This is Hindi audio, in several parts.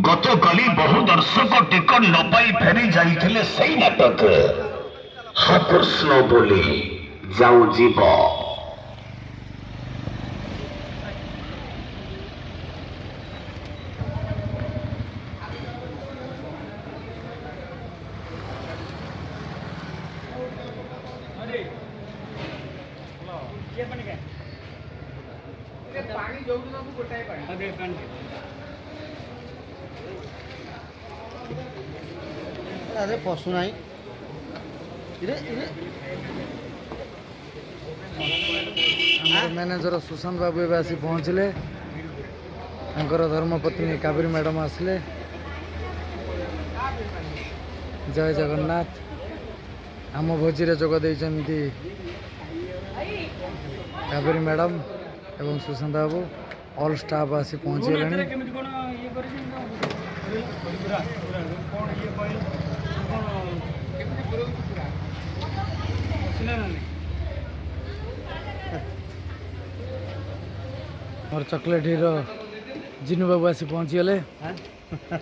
गतकाली बहु दर्शक टिकट न पाई फेरी जाइथिले सेई नाटक हा कृष्ण बोली जाऊ जीव अरे पशु ना मैनेजर सुशांत बाबू एवं आसी पहुँचले धर्मपत्नी कावेरी मैडम आसले जय जगन्नाथ आम भोजी रे जोग देइचंती कावेरी मैडम एवं सुशांत बाबू ऑल स्टाफ आसी पहुँचले और चॉकलेट हीरो जिनू बाबू आसी पहुँचीगले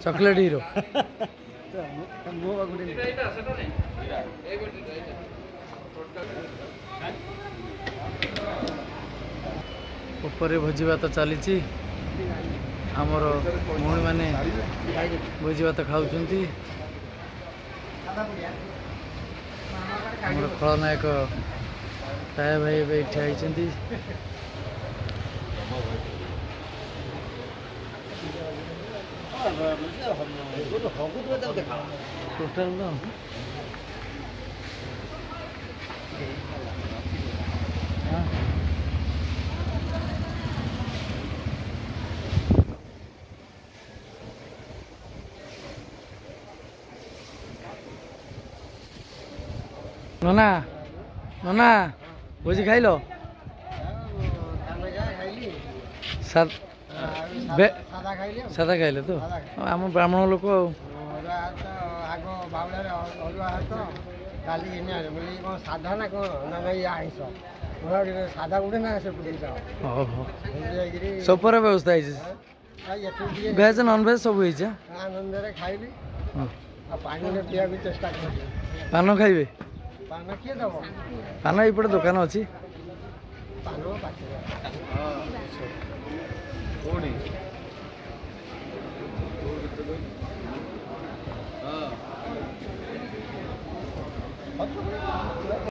चॉकलेट हीरो ऊपर भोजी भात चली आमर भौणी मैंने भोजी भात खाऊँ खलनायक ताया भाई ठिया टोटाल नना नना भोजी खाइल सादा खाइले तो आम ब्राह्मण लोक आग बाउल साधा ना कौन ना आईस साधा गुटे ना से सब व्यवस्था भेज नॉन भेज सब आनंद खाइली पानी पिया चेष्टा कर पान खाइबे पान किए दब पान एपटे दुकान अच्छी पान पाच